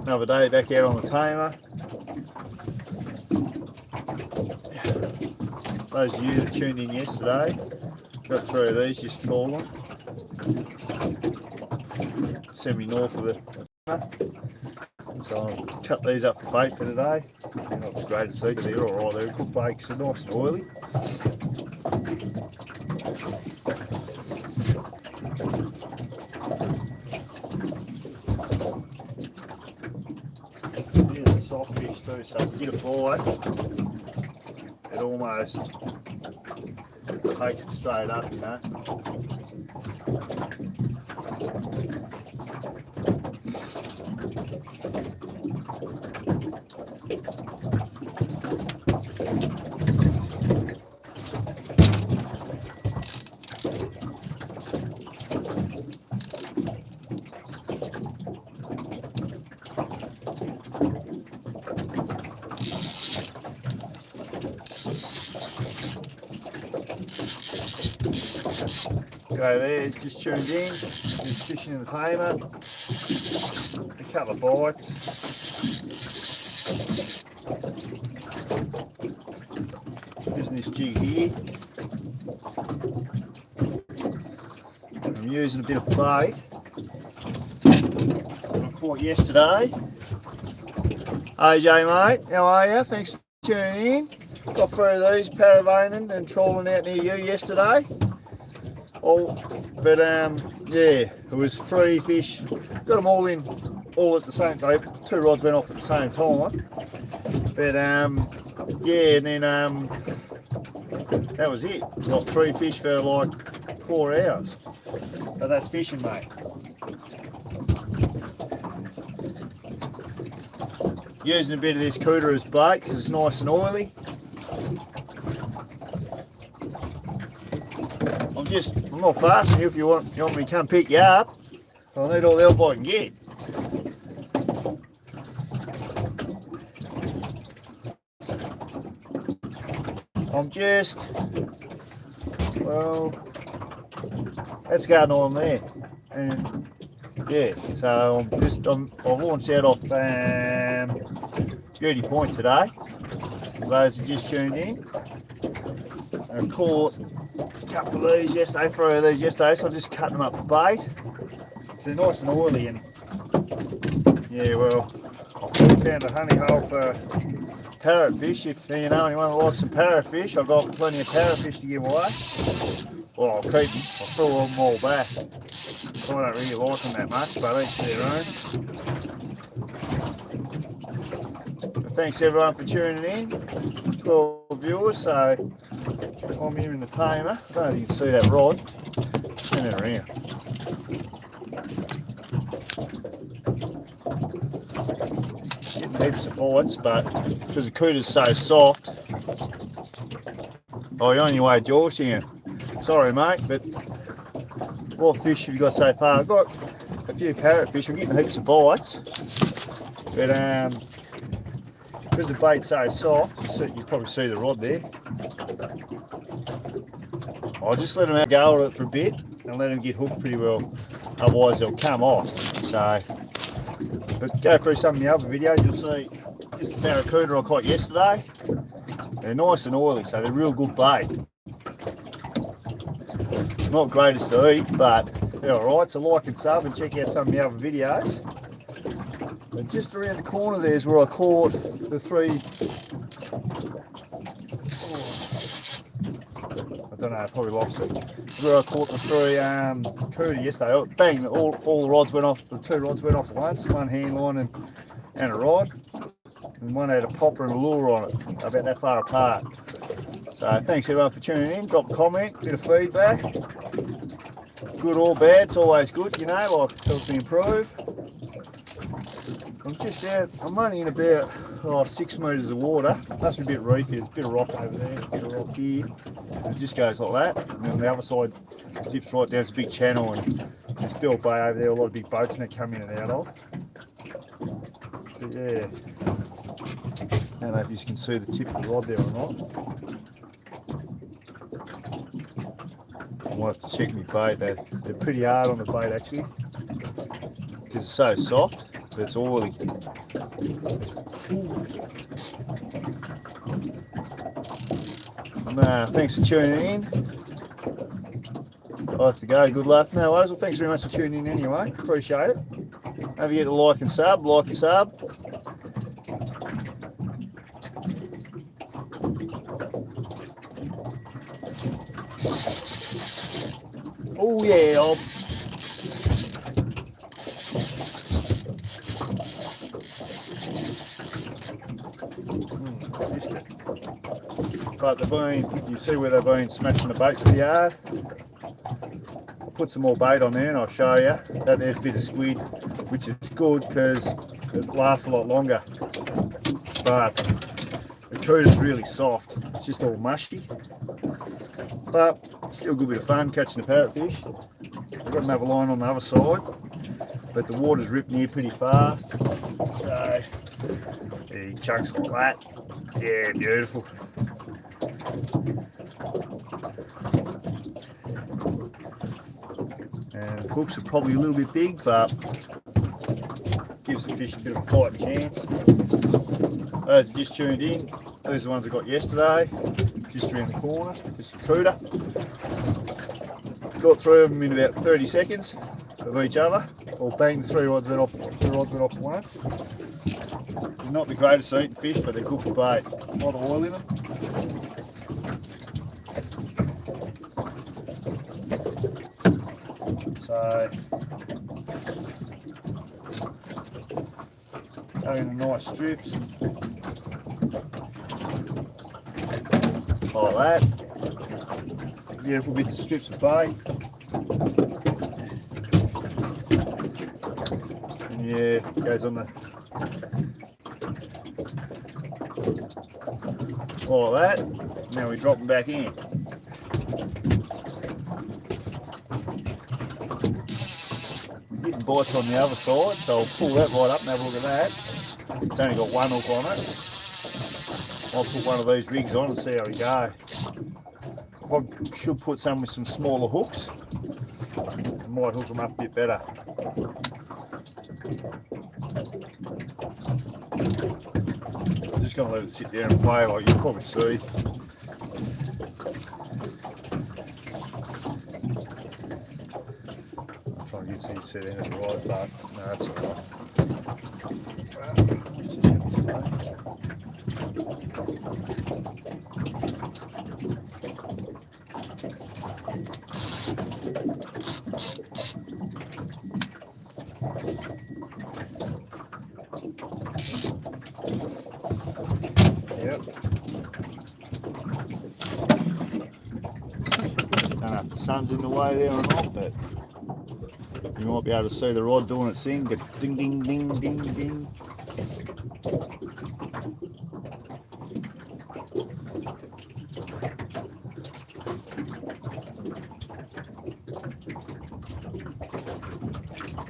Another day back out on the Tamar. Those of you that tuned in yesterday, got 3 of these just trawling. Semi-north of the Tamar. So I'll cut these up for bait for today. Not the greatest either, they're alright, they're good bait because they're nice and oily. Here's a soft fish too, so if you get a bite, it almost takes it straight up, you know. Go there, just tuned in, just fishing in the Tamar, a couple of bites. Using this jig here. I'm using a bit of bait that I caught yesterday. AJ mate, how are you? Thanks for tuning in. Got 3 of these paravoning and trawling out near you yesterday. But yeah, it was 3 fish. Got them all in, all at the same time. 2 rods went off at the same time. But yeah, and then that was it. Got 3 fish for like 4 hours. But that's fishing, mate. Using a bit of this cooter as bait because it's nice and oily. I'm not far from you if you want me to come pick you up. I'll need all the help I can get. I'm just, well, that's going on there. And yeah, so I've launched out off Beauty Point today. For those who just tuned in. I caught a couple of these yesterday, 3 of these yesterday, so I'm just cutting them up for bait. So they're nice and oily, and yeah, well, I found a honey hole for parrotfish. If you know anyone that likes some parrotfish, I've got plenty of parrotfish to give away. Well, I'll keep them, I'll throw them all back. I don't really like them that much, but each their own. But thanks everyone for tuning in. 12 viewers, so I'm here in the Tamar. I don't know if you can see that rod. Turn it around. Getting heaps of bites, but because the cooter's so soft. Oh, you're on your way to Georgetown. Sorry, mate, but what fish have you got so far? I've got a few parrotfish. I'm getting heaps of bites, but because the bait's so soft, you probably see the rod there. I'll just let them go at it for a bit and let them get hooked pretty well, otherwise they'll come off. So, but go through some of the other videos, you'll see this is a barracuda I caught yesterday. They're nice and oily, so they're real good bait. Not greatest to eat, but they're alright, so like and sub and check out some of the other videos. And just around the corner there is where I caught the 3, I don't know, I probably lost it. Where I caught the 3 cooter yesterday. Bang, all the rods went off, the 2 rods went off at once, one hand line and a rod. And one had a popper and a lure on it, about that far apart. So thanks everyone for tuning in. Drop a comment, bit of feedback. Good or bad, it's always good, you know, like it helps me improve. I'm just out, I'm only in about 6 metres of water. Must be a bit reefy, there's a bit of rock over there, a bit of rock here. And it just goes like that. And then on the other side, it dips right down, it's a big channel, and there's Bill Bay over there, a lot of big boats and they come in and out of. But yeah. I don't know if you can see the tip of the rod there or not. I might have to check my bait. They're pretty hard on the bait actually, because it's so soft. but it's oily. Thanks for tuning in. I have to go. Good luck. No worries. Well, thanks very much for tuning in anyway. Appreciate it. Don't forget to like and sub. Oh yeah, missed it. But you see where they've been smashing the bait pretty hard. I'll put some more bait on there and I'll show you. There's a bit of squid, which is good because it lasts a lot longer. But the cooter's really soft. It's just all mushy. But still a good bit of fun catching the parrotfish. I've got another line on the other side, but the water's ripping here pretty fast. So he chunks like that. Yeah, beautiful. And the hooks are probably a little bit big, but gives the fish a bit of a fighting chance. Those just tuned in. These are the ones I got yesterday, just around the corner. Just a cooter. Got through them in about 30 seconds of each other. Or bang, the three rods went off at once. They're not the greatest eating fish, but they're good for bait. A lot of oil in them. So, going in nice strips. Like that. Beautiful bits of strips of bait. And yeah, it goes on the like that. Now we drop them back in. We're getting bites on the other side, so I'll pull that right up and have a look at that. It's only got one hook on it. I'll put one of these rigs on and see how we go. I should put some with some smaller hooks. I might hook them up a bit better. I'm just going to let it sit there and play like you can probably see. I'm trying to get some set in at the right, but no, that's alright. Yep. Don't know if the sun's in the way there or not, but you might be able to see the rod doing its thing. Go ding, ding, ding, ding, ding.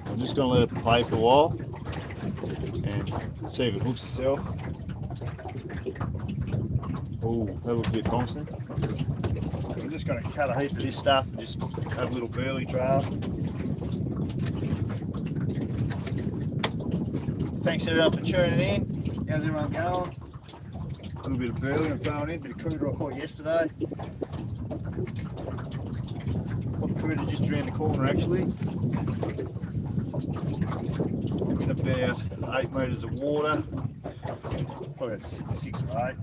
I'm just going to let it play for a while and see if it hooks itself. Oh, that looks a bit promising. I'm just going to cut a heap of this stuff and just have a little burley trail. Thanks everyone for tuning in. How's everyone going? A little bit of burley I'm throwing in, a bit of cooter I caught yesterday. Got the cooter just around the corner actually. In about 8 metres of water. Probably about 6 or 8.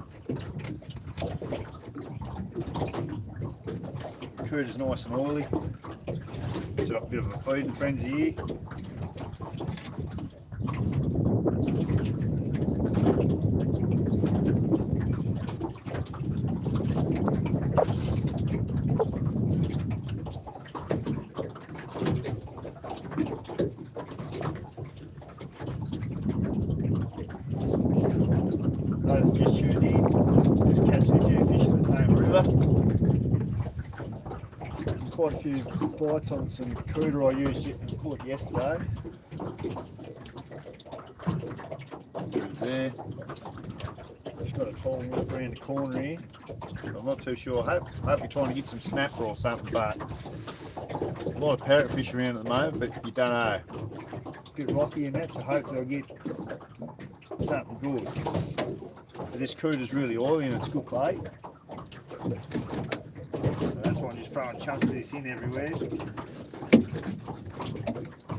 Cooter's nice and oily. Set up a bit of a feeding frenzy here. Those just tuned in, just catching a few fish in the Tamar River. Quite a few bites on some cooter I used caught yesterday. Cooter's there. Just got a tall walk around the corner here. I'm not too sure. I hope you're trying to get some snapper or something, but a lot of parrotfish around at the moment, but you don't know. a bit rocky and that, so hopefully I'll get something good. But this cooter's really oily and it's good clay. So that's why I'm just throwing chunks of this in everywhere.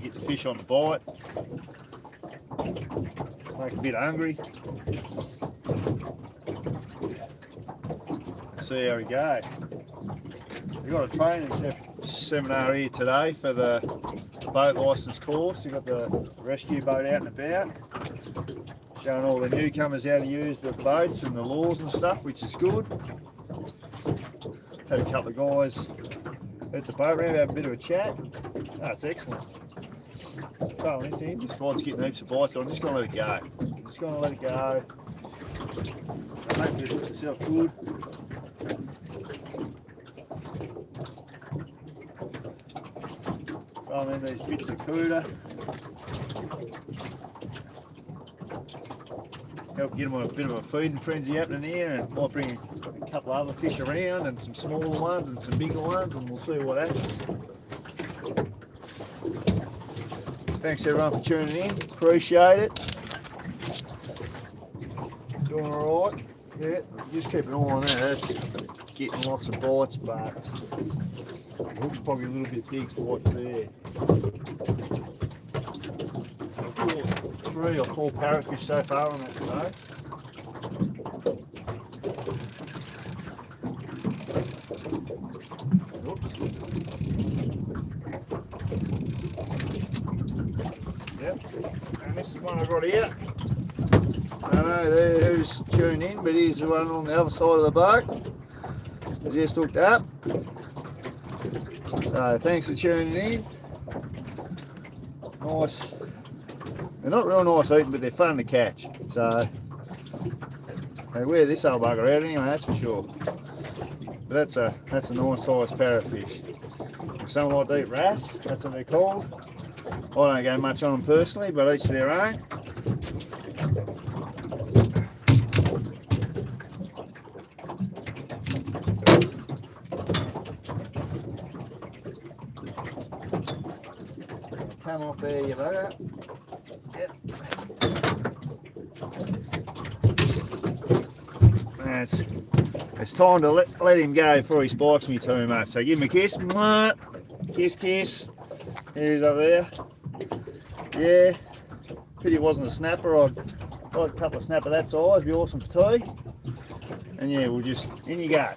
Get the fish on the bite. Make a bit hungry. See how we go. We've got a training seminar here today for the boat licence course. We've got the rescue boat out and about, showing all the newcomers how to use the boats and the laws and stuff, which is good. Had a couple of guys at the boat ramp have a bit of a chat. Oh, it's excellent. Throwing this in, this rod's getting heaps of bites, so I'm just going to let it go. Just going to let it go. Hopefully it looks itself good. Throwing in these bits of cooter. Help get them a bit of a feeding frenzy happening here, and might bring a couple of other fish around and some smaller ones and some bigger ones, and we'll see what happens. Thanks everyone for tuning in, appreciate it. Doing alright? Yeah, just keep an eye on that, that's getting lots of bites, but it looks probably a little bit big for what's there. I've caught 3 or 4 parrotfish so far on that today. Yep, and this is one I've got here. I don't know who's tuned in, but here's the one on the other side of the boat. I just hooked up. So thanks for tuning in. Nice. They're not real nice eating, but they're fun to catch. So they wear this old bugger out anyway, that's for sure. But that's a nice sized parrotfish. If someone like to eat wrasse, that's what they're called. I don't go much on them personally, but each their own. Come off there, you know. Yep. It's time to let him go before he spikes me too much. So give him a kiss. Kiss, kiss. He's up there. Yeah. Pity it wasn't a snapper. I'd like a couple of snapper that size. Be awesome for tea. And yeah, we'll just, in you go.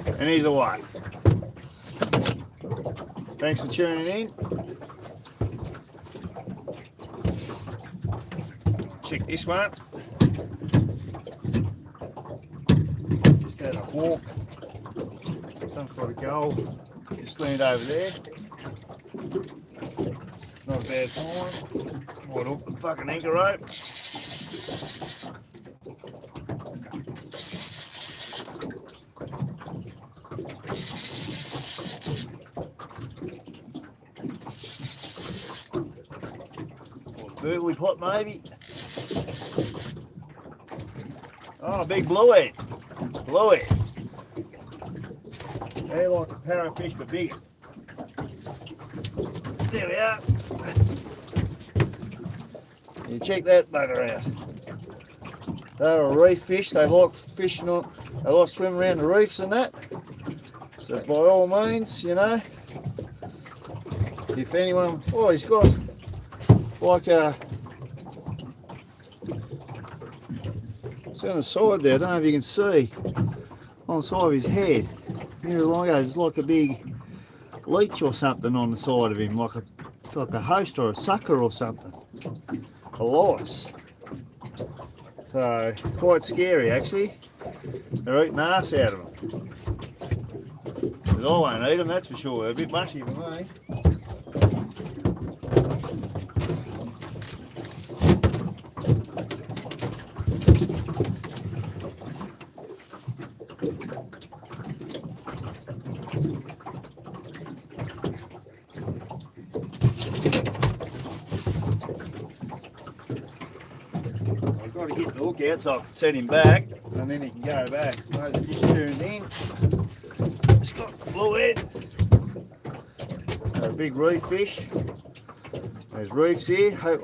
And he's away. Thanks for tuning in. Check this one. Just had a walk. Some sort of goal. Just leaned over there. Not a bad time. Might hook the fucking anchor rope. Burglary pot maybe. Oh, big bluehead. Bluehead. They're like a parrotfish but bigger. There we are. You check that bugger out. They're a reef fish. They like fishing on. They like swimming around the reefs and that. So by all means, you know, if anyone, oh, he's got like a. It's on the side there. I don't know if you can see on the side of his head. Here along goes. It's like a big leech or something on the side of him, like a host or a sucker or something. A lice. So quite scary actually. They're eating the arse out of them. But I won't eat them, that's for sure. They're a bit mushy for me. I've got to get the hook out so I can set him back and then he can go back. Those are just tuned in. It's got the bluehead. A big reef fish. There's reefs here. I'd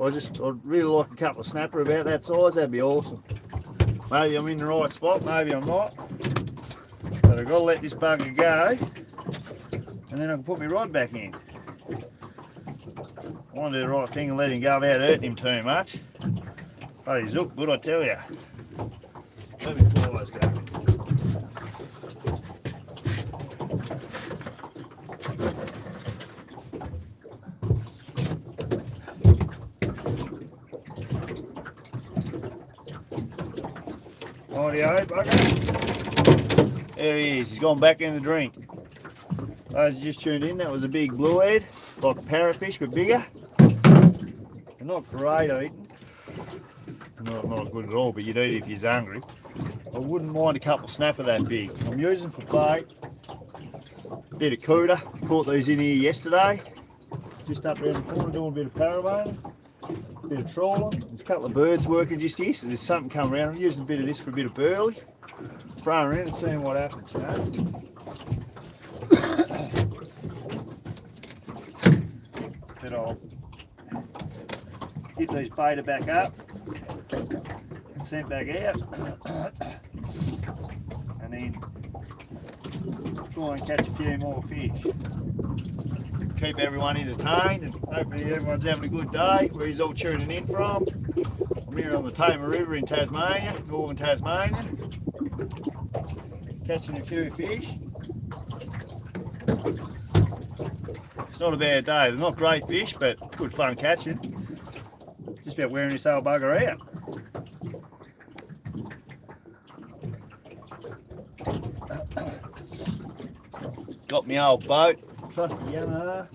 really like a couple of snapper about that size. That'd be awesome. Maybe I'm in the right spot, maybe I'm not. But I've got to let this bugger go, and then I can put my rod back in. I want to do the right thing and let him go without hurting him too much. But he's hooked good, I tell you. Let me pliers go. Rightio, bugger. There he is, he's gone back in the drink. Those who just tuned in, that was a big bluehead, like a parrotfish but bigger. They're not great eating. Not good at all, but you'd eat if you're hungry. I wouldn't mind a couple snapper that big. I'm using for bait. Bit of cooter. Caught these in here yesterday. Just up around the corner doing a bit of paraboning. Bit of trawling. There's a couple of birds working just here, so there's something coming around. I'm using a bit of this for a bit of burley. Throwing around and seeing what happens, you know. But I'll get these beta back up and sent back out, and then try and catch a few more fish. Keep everyone entertained, and hopefully everyone's having a good day where he's all tuning in from. I'm here on the Tamar River in Tasmania, northern Tasmania, catching a few fish. It's not a bad day. They're not great fish, but good fun catching. Just about wearing this old bugger out. Got my old boat, trusty Yamaha.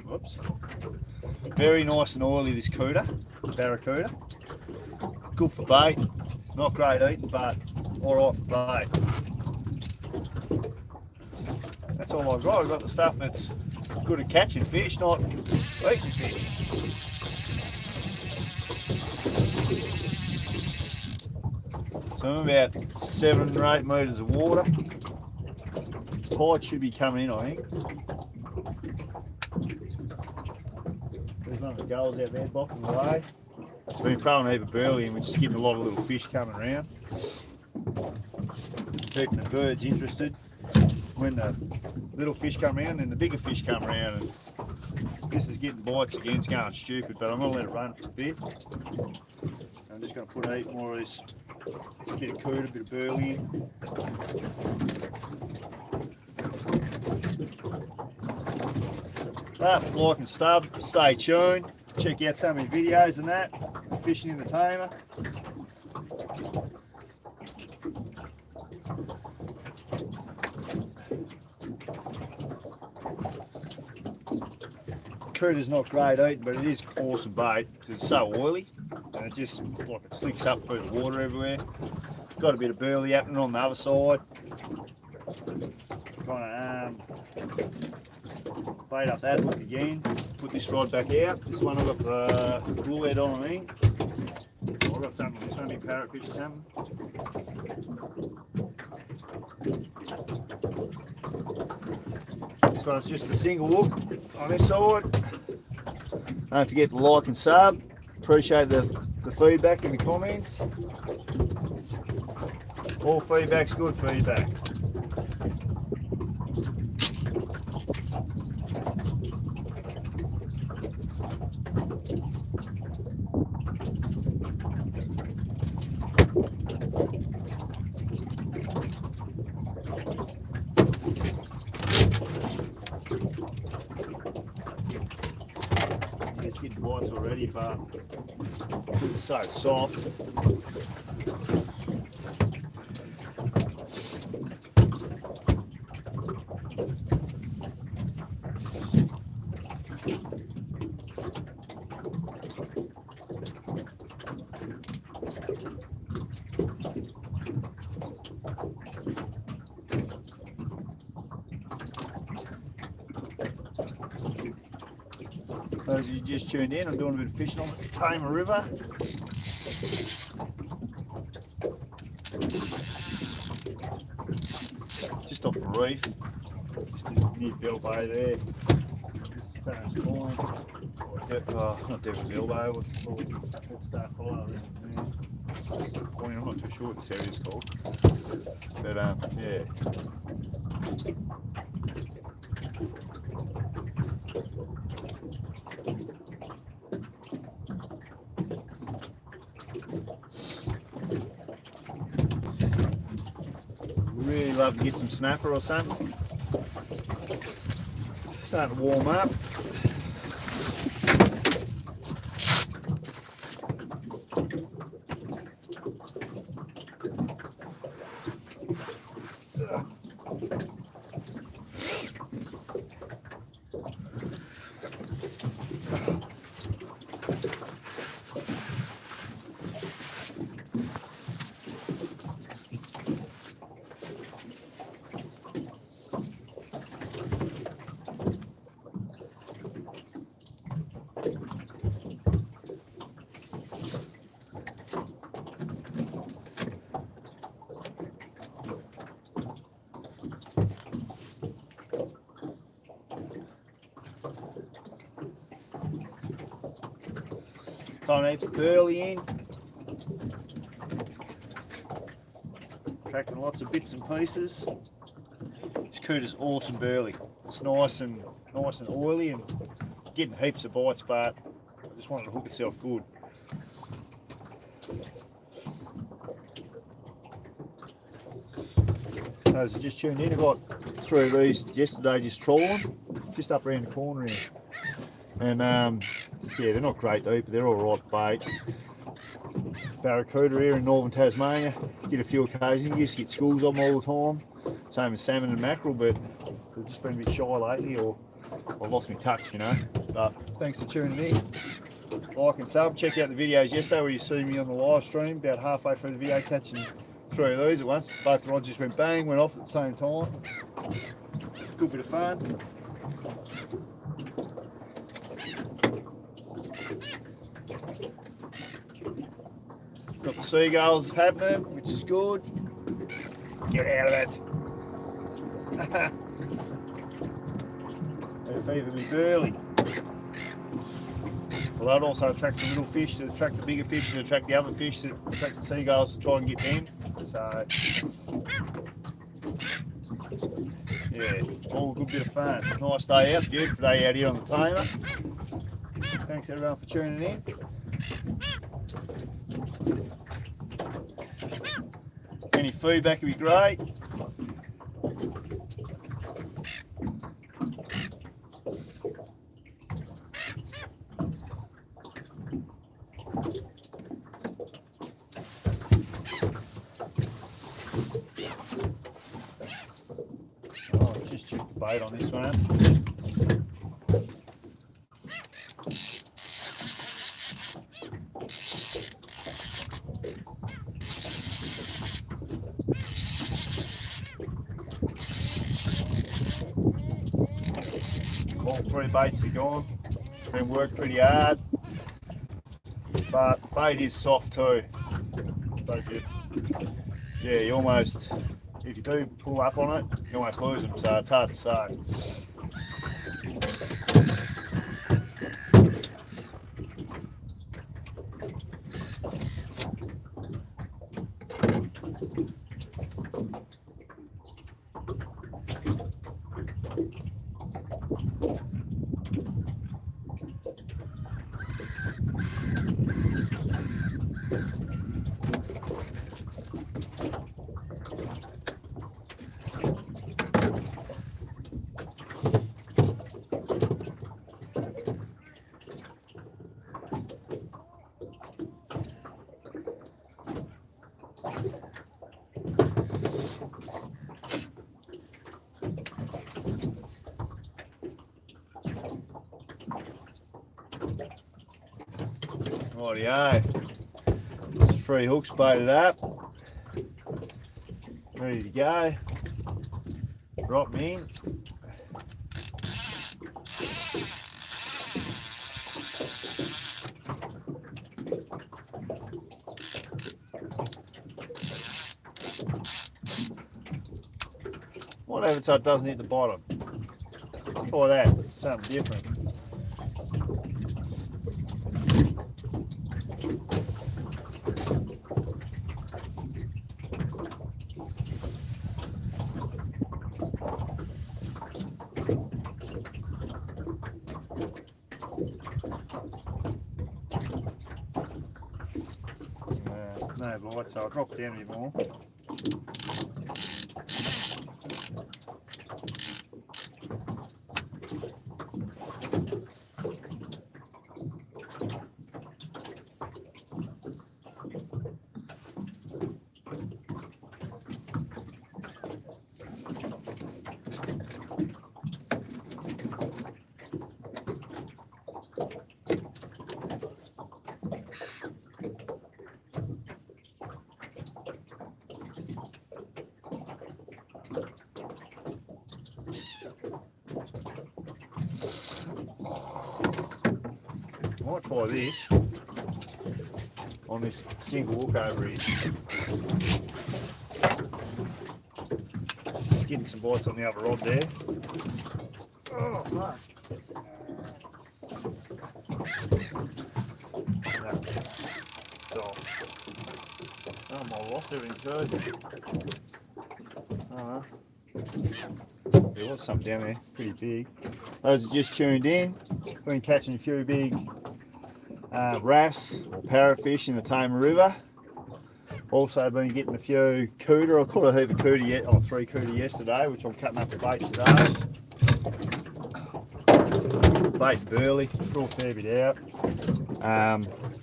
Whoops. Very nice and oily, this cooter, barracuda. Good for bait. Not great eating, but alright for bait. That's all I've got. I've got the stuff that's good at catching fish, not eating fish. So I'm about 7 or 8 metres of water. Tide should be coming in, I think. There's one of the gulls out there blocking the way. It's been throwing a heap of burley and we're just getting a lot of little fish coming around. Keeping the birds interested. When the little fish come around and the bigger fish come around, and this is getting bites again, it's going stupid, but I'm going to let it run for a bit. I'm just going to put a heap more of this, a bit of cooter, a bit of burley in. But like and stub, stay tuned, check out some of my videos and that, fishing in the Tamar. Cooter's not great eating, but it is awesome bait because it's so oily and it just like it slicks up through the water everywhere. Got a bit of burley happening on the other side. Kind of bait up that hook again. Put this rod back out. This one I've got the bullhead on, I think. I've got something on this one, a big parrotfish or something. This one's just a single hook on this side. Don't forget to like and sub. Appreciate the feedback in the comments. All feedback's good feedback. It's getting bites already, but it's so soft. Those of you just tuned in, I'm doing a bit of fishing on the Tamar River. Just off the reef, just near Bilbo there. This is Paris Point. Not Devil's Elbow, what's it called? That stuff all over there. This is the point, I'm not too sure what this area is called. But yeah. Really love to get some snapper or something. Starting to warm up. Time to put burley in. Tracking lots of bits and pieces. This cooter's awesome burley. It's nice and oily and getting heaps of bites, but I just wanted to hook itself good. As I just tuned in, I got 3 of these yesterday just trawling, just up around the corner here. And yeah, they're not great deep, but they're alright bait. Barracuda here in northern Tasmania, get a few occasionally. You used to get schools of them all the time. Same as salmon and mackerel, but they've just been a bit shy lately, or I've lost my touch, you know. But thanks for tuning in. Like and sub, check out the videos yesterday where you see me on the live stream, about halfway through the video catching 3 of these at once. Both rods just went bang, went off at the same time. Good bit of fun. Got the seagulls happening, which is good. Get out of it. They're feeding me burley. Well, that also attracts the little fish to attract the bigger fish to attract the other fish to attract the seagulls to try and get them. So, yeah, all a good bit of fun. Nice day out, beautiful day out here on the Tamar. Thanks everyone for tuning in. Any feedback would be great. Oh, just check the bait on this one. All 3 baits are gone. Been worked pretty hard, but bait is soft too. Yeah, you almost, if you do pull up on it, you almost lose them, so it's hard to say. Rightio, 3 hooks baited up, ready to go. Drop them in. Might have it so it doesn't hit the bottom. try that, something different. No bite, so I'll drop it down a bit more. I might try this on this single hook over here. Just getting some bites on the other rod there. Oh, fuck. No. Oh, my lost everything too. There was something down there, pretty big. Those are just tuned in. Been catching a few big wrasse or parrotfish in the Tamar River. Also been getting a few cooter. I caught a heap of cooter yet, 3 cooter yesterday, which I'm cutting up for bait today. Bait burley, threw a fair bit out.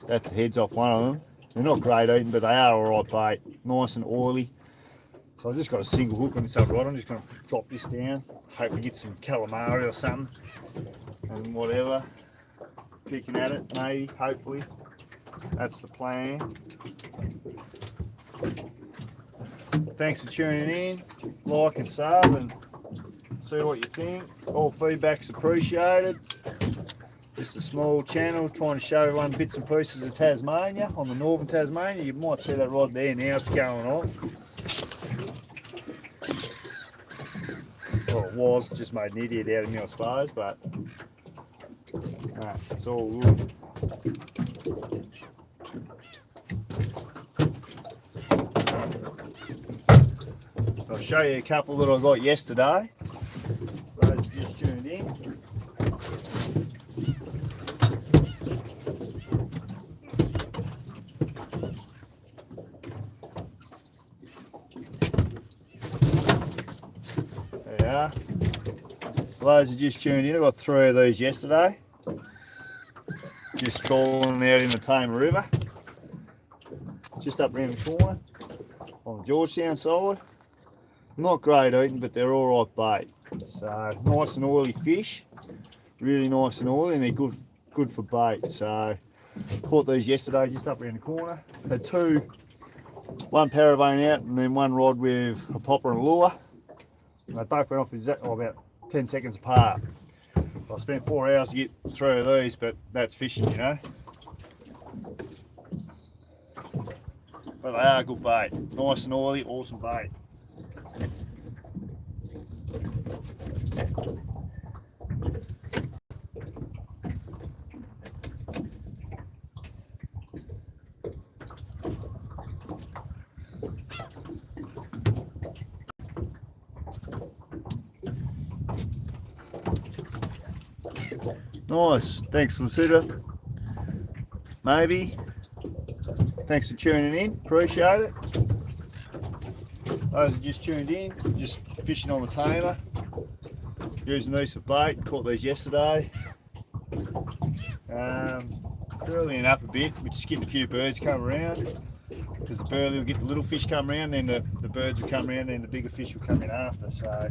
That's the heads off one of them. They're not great eating, but they are alright bait, nice and oily. So I've just got a single hook on this other rod. I'm just going to drop this down, hopefully get some calamari or something, and whatever. Picking at it, maybe, hopefully. That's the plan. Thanks for tuning in. Like and sub and see what you think. All feedback's appreciated. Just a small channel trying to show everyone bits and pieces of Tasmania, on the northern Tasmania. You might see that rod there now, it's going off. Well, it was, just made an idiot out of me, I suppose, but it's all good. I'll show you a couple that I got yesterday. Those are just tuned in. There you are. Those are just tuned in. I got 3 of these yesterday. Just trawling out in the Tamar River. Just up around the corner on the Georgetown side. Not great eating, but they're alright bait. So nice and oily fish. Really nice and oily, and they're good for bait. So caught these yesterday just up around the corner. Had 2, one paravane out and then 1 rod with a popper and a lure. And they both went off about 10 seconds apart. I spent 4 hours to get 3 of these, but that's fishing, you know. But they are good bait. Nice and oily, awesome bait. Nice, thanks Lucida. Maybe. Thanks for tuning in, appreciate it. Those are just tuned in, just fishing on the Tamar. Using these for bait, caught these yesterday. Burleying up a bit, we're just getting a few birds come around. Because the burley will get the little fish come around, then the birds will come around, and the bigger fish will come in after. So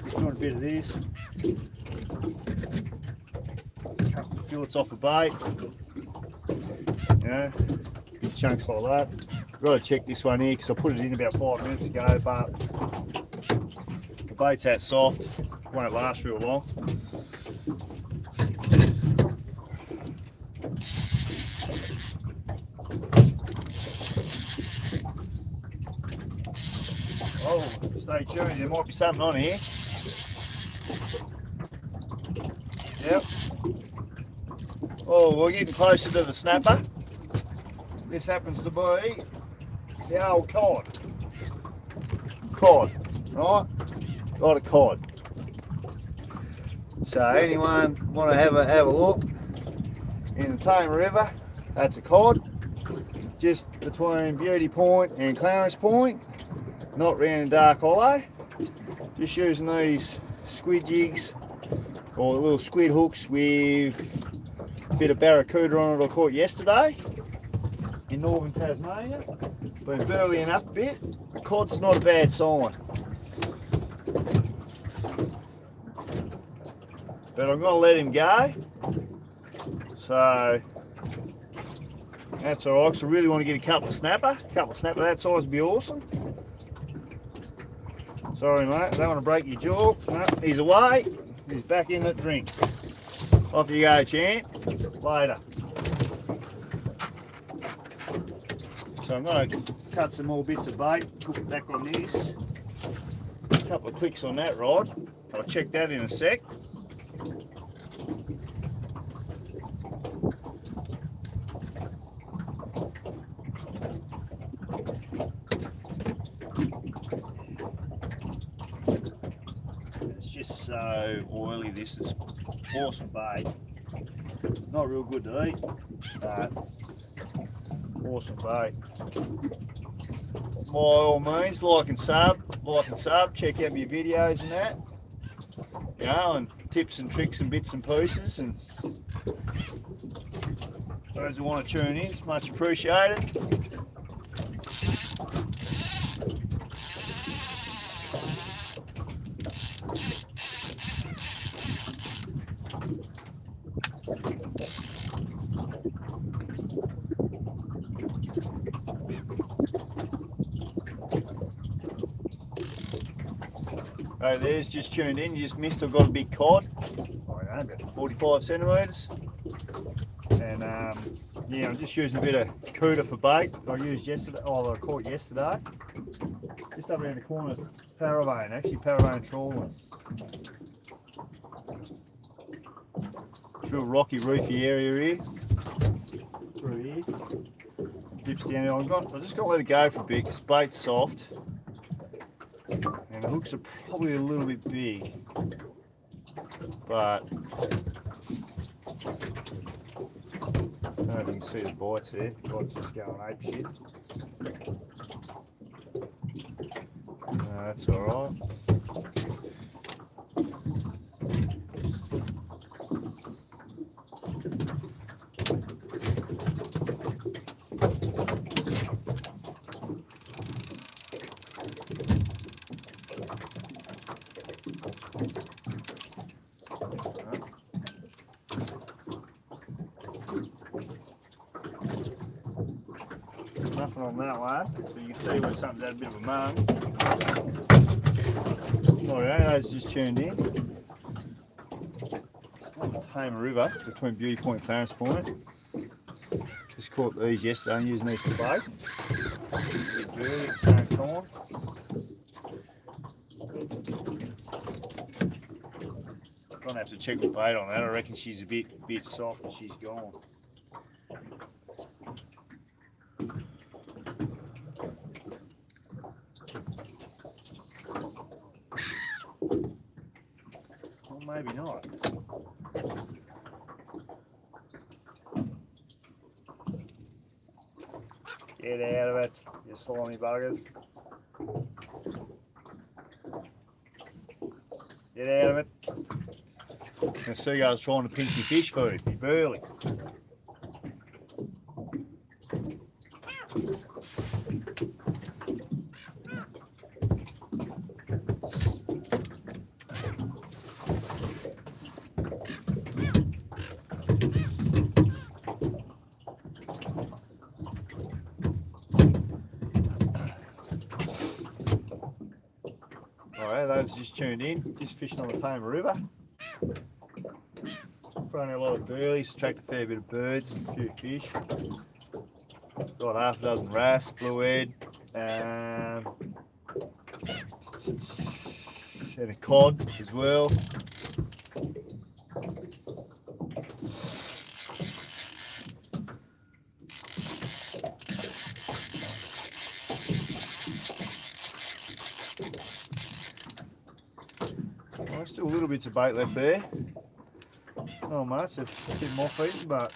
just doing a bit of this. Couple of fillets off a bait. You know, big chunks like that. I've got to check this one here because I put it in about 5 minutes ago, but the bait's that soft, won't last real long. Oh, stay tuned, there might be something on here. Well, we're getting closer to the snapper. This happens to be the old cod. Cod, right? Got a cod. So anyone want to have a look in the Tamar River? That's a cod, just between Beauty Point and Clarence Point, not round in Dark Hollow. Just using these squid jigs or little squid hooks with a bit of barracuda on it I caught yesterday in northern Tasmania. Been burly enough a bit. The cod's not a bad sign. But I'm going to let him go. So that's alright, because I really want to get a couple of snapper. A couple of snapper that size would be awesome. Sorry mate, don't want to break your jaw. No, he's away. He's back in the drink. Off you go, champ. Later. So I'm going to cut some more bits of bait, put it back on this. A couple of clicks on that rod. I'll check that in a sec. It's just so oily. This is awesome bait. Not real good to eat, but awesome bait. By all means, like and sub, check out my videos and that, you know, and tips and tricks and bits and pieces, and those who want to tune in, it's much appreciated. Oh, there's just tuned in. You just missed. I've got a big cod. I don't know, about 45 centimetres. And yeah, I'm just using a bit of cuda for bait. I used yesterday. Oh, I caught yesterday. Just up around the corner, paravane. Actually, paravane trawling. It's a real rocky, roofy area here. Through here. Dips down here. I just got to let it go for a bit because bait's soft. And the hooks are probably a little bit big, but I don't know if you can see the bites there. The bites just going ape shit. No, that's alright. Nothing on that one, so you can see where something's had a bit of a mung. Alright, those just tuned in. On the Tamar River between Beauty Point and Clarence Point. Just caught these yesterday and using these for bait. Bit burly at the same time. I'm gonna have to check the bait on that. I reckon she's a bit soft and she's gone. Well, maybe not. Get out of it, you slimy buggers. Get out of it. The seagull's trying to pinch me fish food, me burley. Alright, those just tuned in, just fishing on the Tamar River. Throwing a lot of burleys, attract a fair bit of birds and a few fish. Got half a dozen wrasse, bluehead, and a cod as well. Still little bits of bait left there. Not much, it's a bit moth eaten, but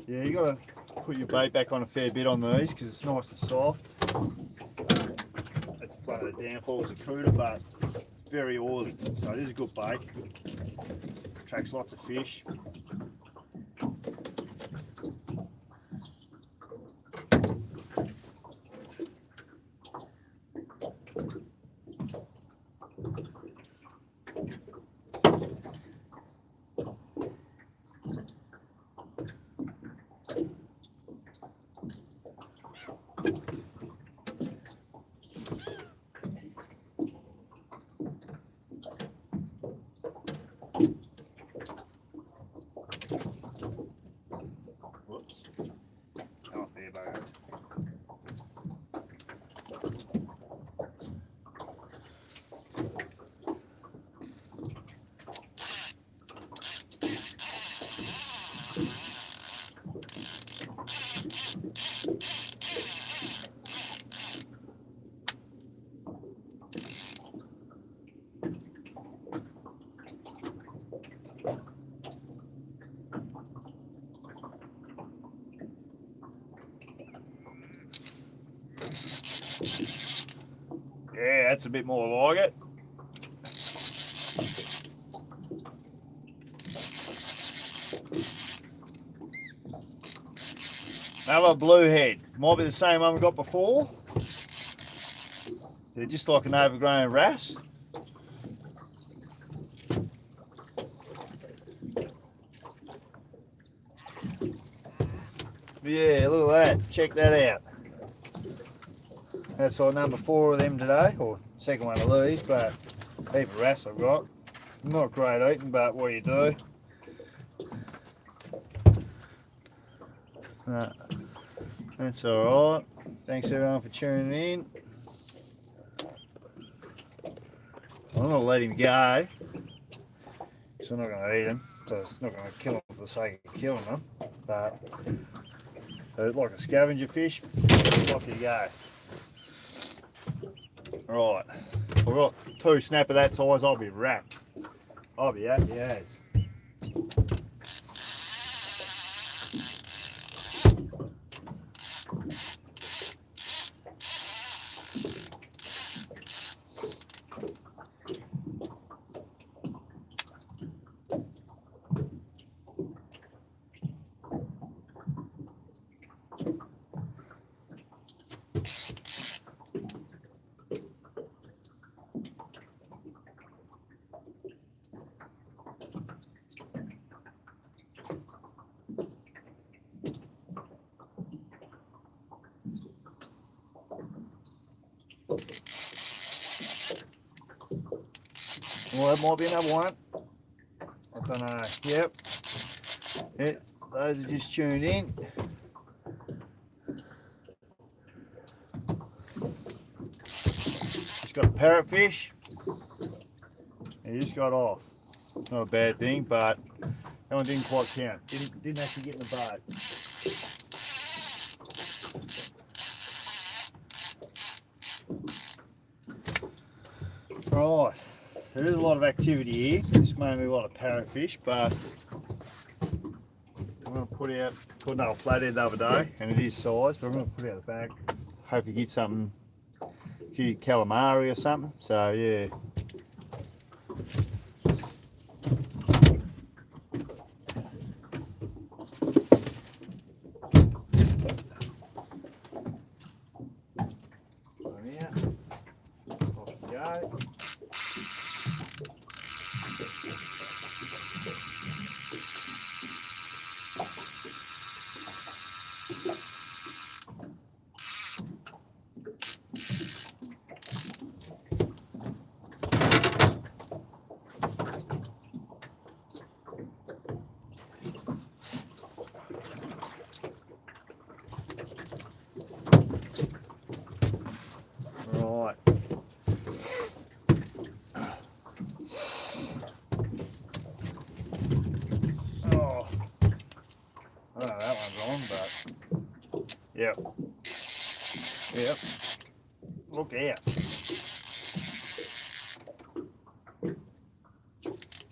yeah, you gotta put your bait back on a fair bit on these because it's nice and soft. That's one of the downfalls of Cuda, but it's very oily, so it is a good bait. Attracts lots of fish. Whoops. Come off there, bugger. Yeah, that's a bit more like it. Another bluehead. Might be the same one we got before. They're just like an overgrown wrasse. Yeah, look at that. Check that out. That's like number 4 of them today, or second one of these, but heap of wrasse I've got. Not great eating, but what do you do? That's alright. Thanks everyone for tuning in. I'm not going to let him go, because I'm not going to eat him, so it's not going to kill him for the sake of killing them. But so like a scavenger fish, off you go. Right, I've got 2 snapper that size, I'll be wrapped. I'll be happy as. Well, that might be another one. I don't know. Yep. Yeah, those are just tuned in. Just got a parrotfish. He just got off. Not a bad thing, but that one didn't quite count. Didn't actually get in the boat. Right, there is a lot of activity here. This mainly a lot of parrotfish, but I'm going to put another flathead the other day, and it is size, but I'm going to put it out the back. Hope you get something, a few calamari or something. So yeah. Off you go. Right. Oh, I don't know, that one's on, but yep. Yep. Look out.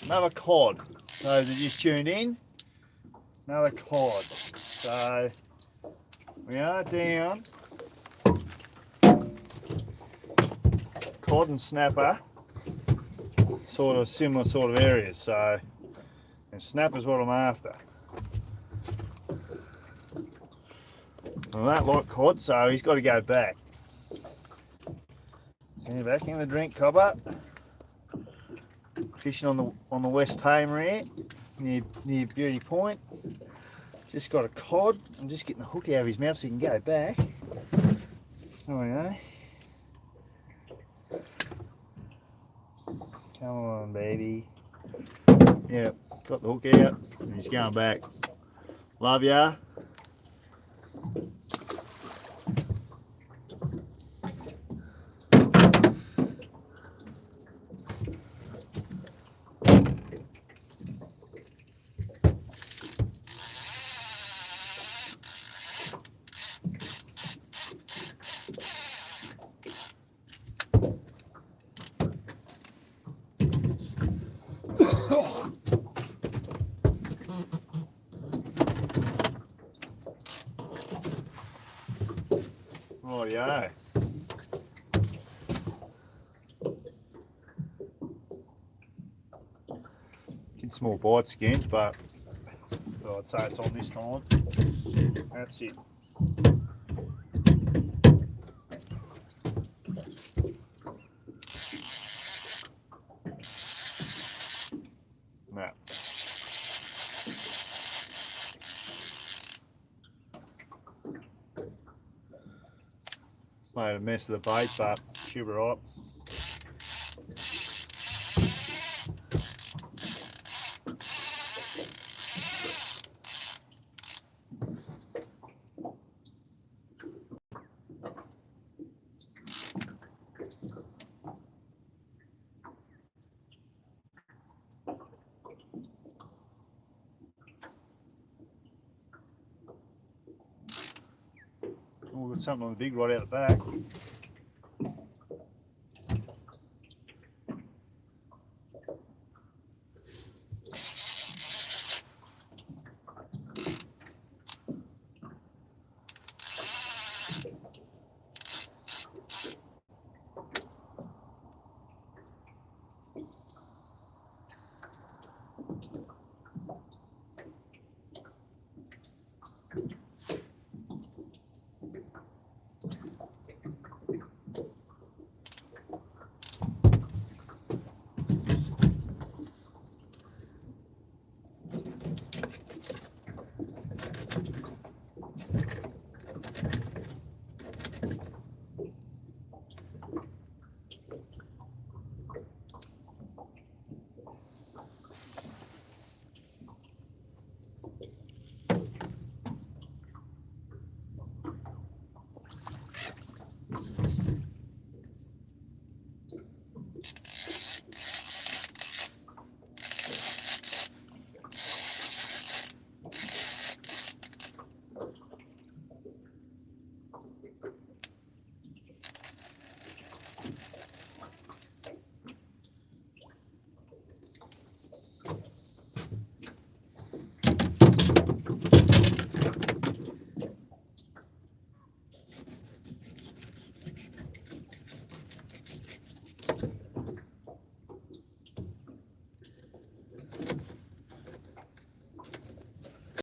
Another cod. Those that just tuned in, another cod. So we are down cod and snapper, sort of similar sort of areas. So, and snapper's what I'm after. Well, that like cod, so he's got to go back. So back in the drink cobber. Fishing on the West Tamar here, near Beauty Point. Just got a cod. I'm just getting the hook out of his mouth so he can go back. There we go. Come on, baby. Yep, got the hook out and he's going back. Love ya. Rightio. Get small bites again, but I'd say it's on this time. That's it. No. Made a mess of the bait, but she'll be right. Oh, we've got something on the big rod out the back.